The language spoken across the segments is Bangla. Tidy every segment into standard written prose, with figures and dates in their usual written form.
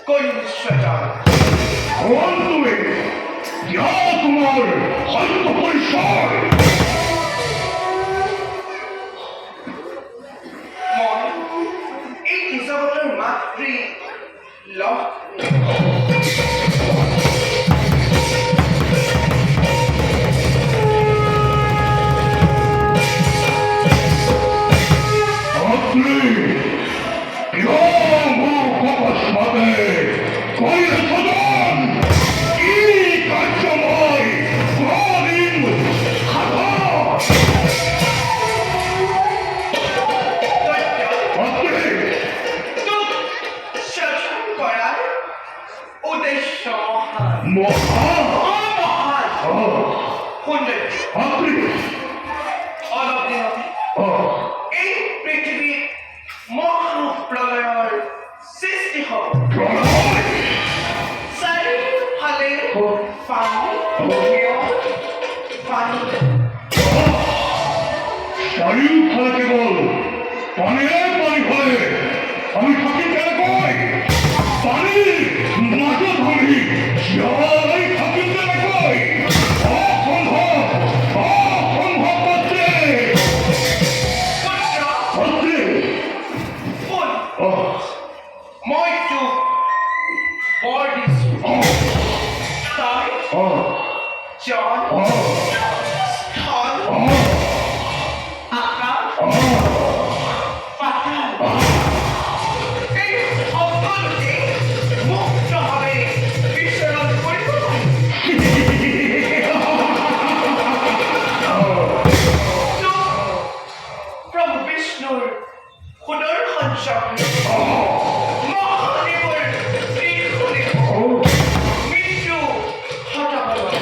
কন্যাটা কোন তুমি? যা তোমার হয়তো পরিচয়। মই এই নিজাবতৰ মাতৃ লক্ষ্মী। এই পৃথিৱীত মহাপ্ৰলয়ৰ সৃষ্টি হ'ব। চাৰিওফালে চাৰিওফালে কেৱল পানীয়ে পানী হয়। আমি থাকিম কেনেকৈ? পানীৰ মাজত আমি জীয়াই থাকিম কেনেকৈ? অসম্ভৱ, অসম্ভৱ পাত্ৰে। পাত্ৰে মই তোক বৰ দিছো। তই জন স্থল আকাশ পাতাল এই সকলোতে মুক্তভাৱে বিচৰণ কৰিব প্ৰভু বিষ্ণুৰ সুদৰ্শন চক্ৰ মহাদেৱৰ মৃত্যু হঠাবলৈ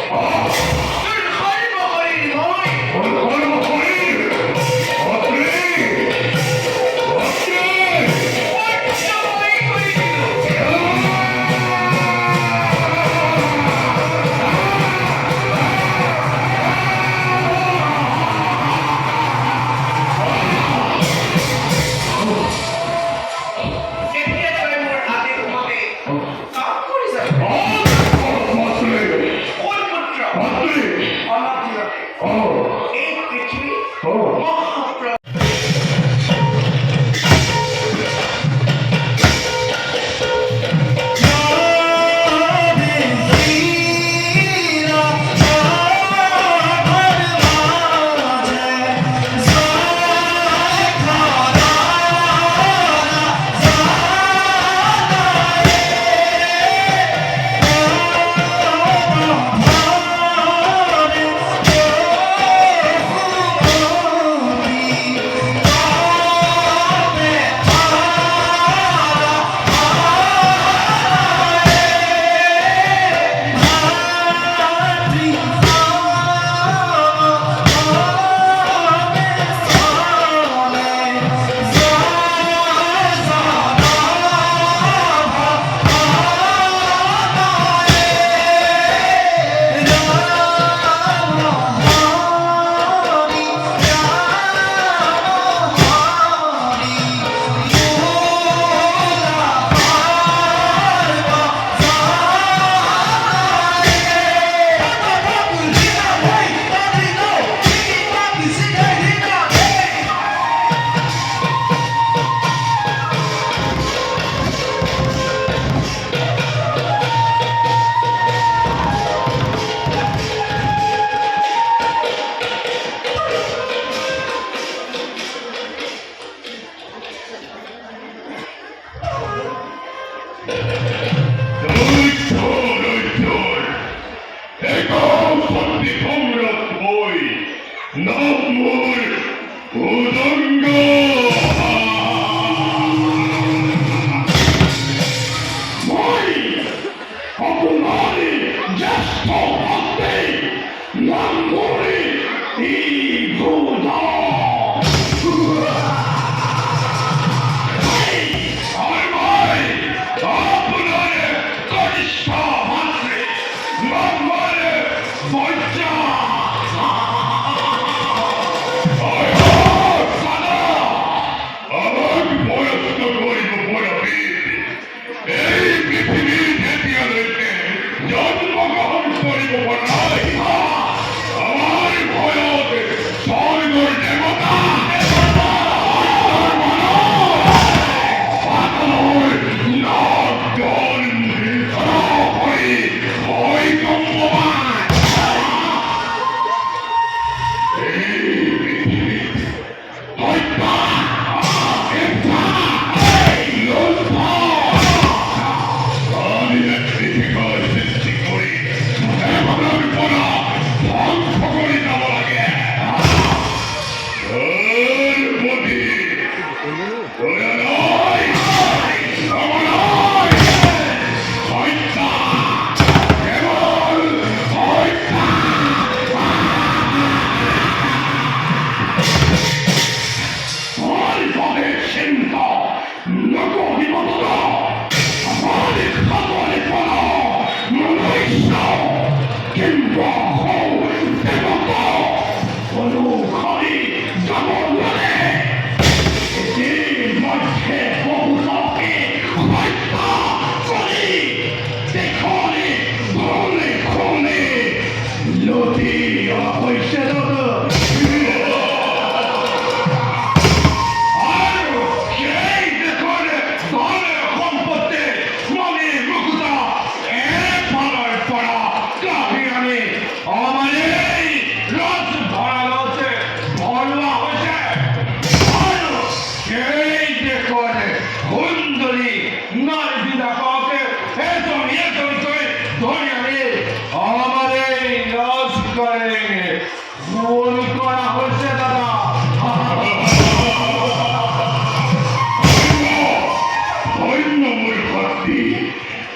Hey,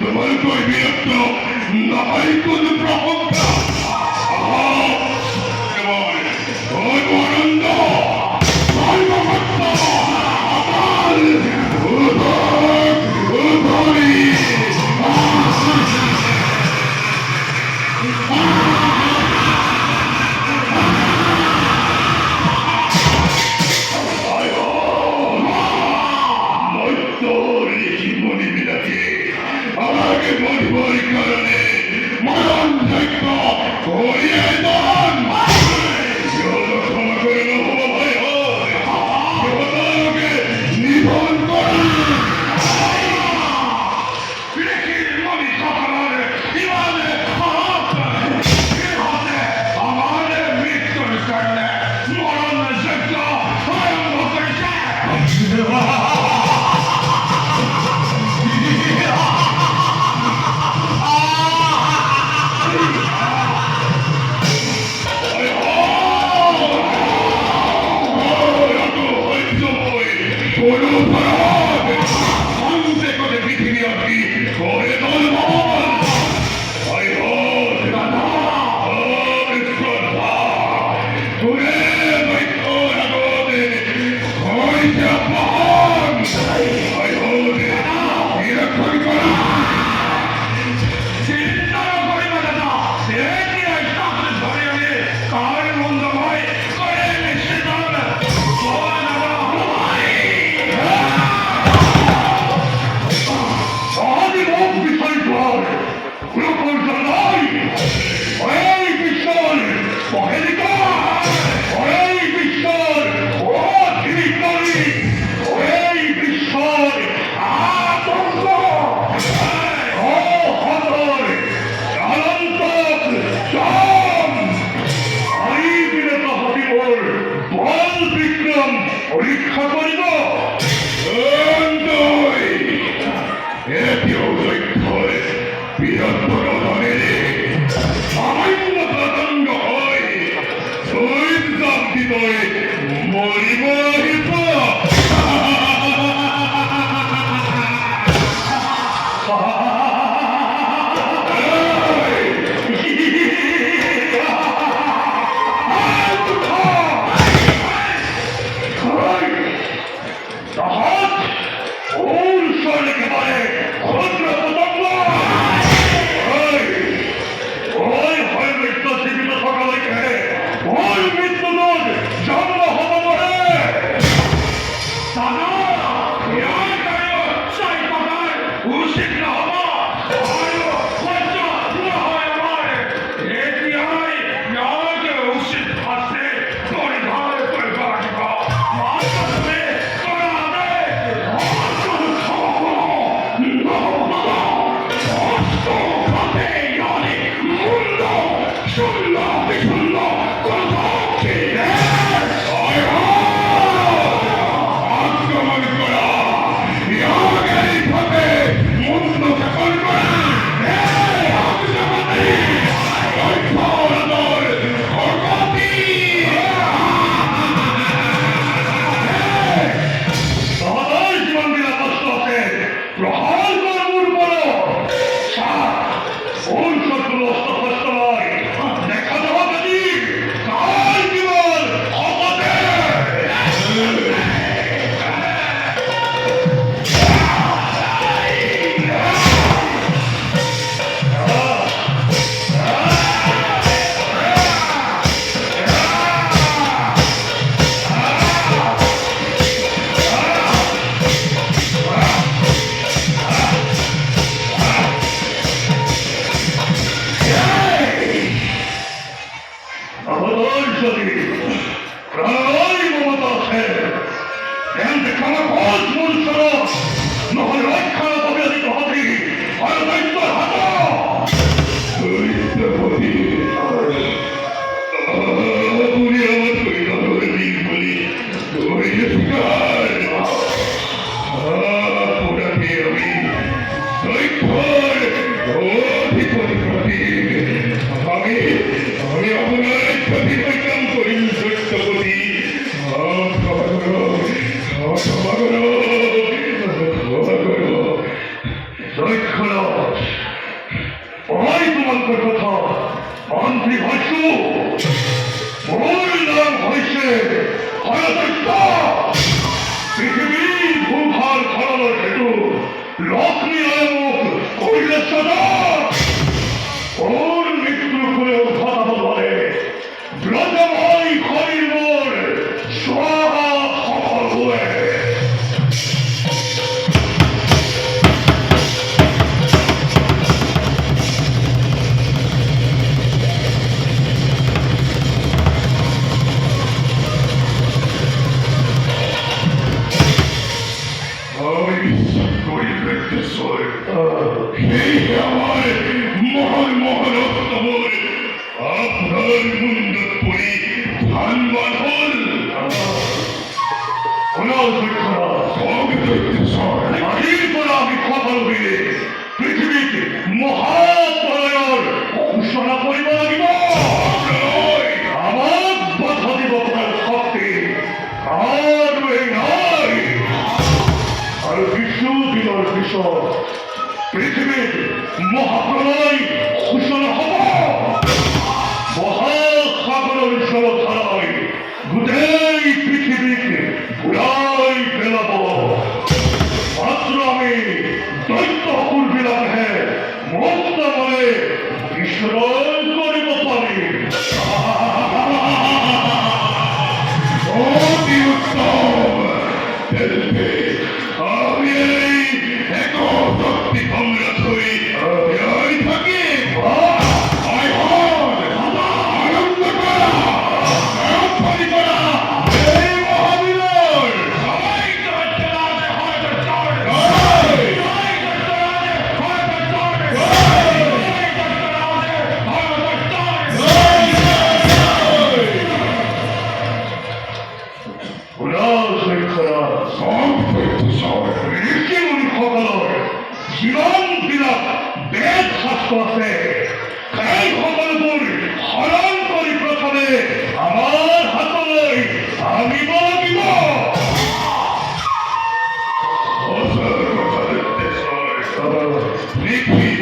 তোমার বিরক্ত নাই কোন প্রপঞ্চা কেবল আনন্দ আমাকে বলিবার কারণে মরণ যজ্ঞ করিয়ে দেন ক্ষমা করে নেব ভাই দেবতাকে নিধন করুন আমাদের মৃত্যুর কারণে মরণ যজ্ঞ আরম্ভ করেছে পরীক্ষা করিব সামান্য প্রসঙ্গ হয় মরিব মন্ত্রী হইছ মোর নাম হইছে হরদত্ত পৃথিবী ভূভার খননের হেতু লক্ষ্মী নামক করিলে সদা ওর মৃত্যু করেও কথা বলে ব্রজময় খরির মোর স্বাহা সফল হয়ে আমি বিশ্বাস করি বৃদ্ধেশ্বর সেই আমার মহান মহারত্তমর আপনার মুন্ডত পড়ি ধানবান হল আমি খবর হইলে পৃথিবীতে মহাপ্রলয়ের ঘোষণা করিব লাগিব আমার বাধা দিব আপনার শক্তি আর নাই আর কিছুদিনের পিছত পৃথিবীর মহাপ্রলয় ঘোষণা হব মহাসাগরের জলধারায় গোটেই পৃথিবীকে ঘুরাই পেলাব মাত্র আমি দৈত্য কুলবিলাহে মুক্ত বলে বিস্ময় করিব পারি অতি উত্তম আমি এই এক শক্তি সংগ্রাস হই এই থাকি আনন্দ করা আনন্দ করা এই মহাবীর সবাই জীবন বিলাক বেদ শাস্ত্র আছে সেই সকলবোৰ হৰণ কৰি প্ৰথমে আমাৰ হাতলৈ আনিব লাগিব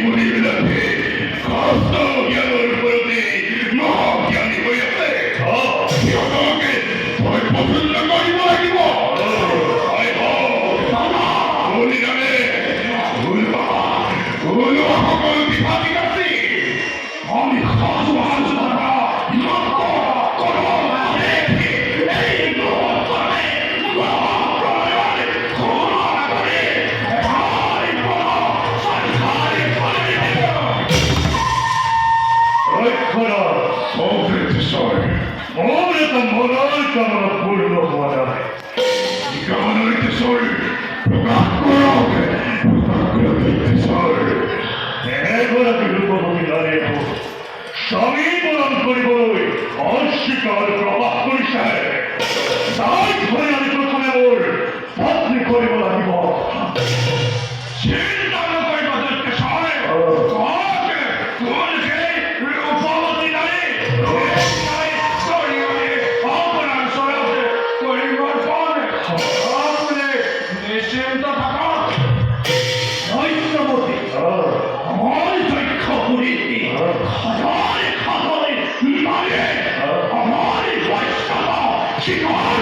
মৰিবিলাকে কষ্ট জ্ঞানৰ প্ৰতি মহাজ্ঞানী হৈ আছে সিহঁতকে মই পচন্দ কৰিব লাগিব সকল বিভাগী আছে আমি মনৰ কামনা পূৰ্ণ হোৱা নাই কামনাৰ কিশোৰ প্ৰকাশ কৰক এগৰাকী ৰূপৱতী নাৰীয়ে স্বামী বৰণ কৰিবলৈ অস্বীকাৰ প্ৰকাশ কৰিছে তাই ধৰি আমি প্ৰথমে মোৰ পত্নী কৰিব লাগিব চিন্তা নকৰিব দৈত্যেশ্বৰ কোন সেই ৰূপৱতী নাৰী নিশ্চিন্ত থাকক দৈত্যৱতী আমার দক্ষ পুরীতি হাজারে হাজারে নারে আমার বৈষ্ণব শিকার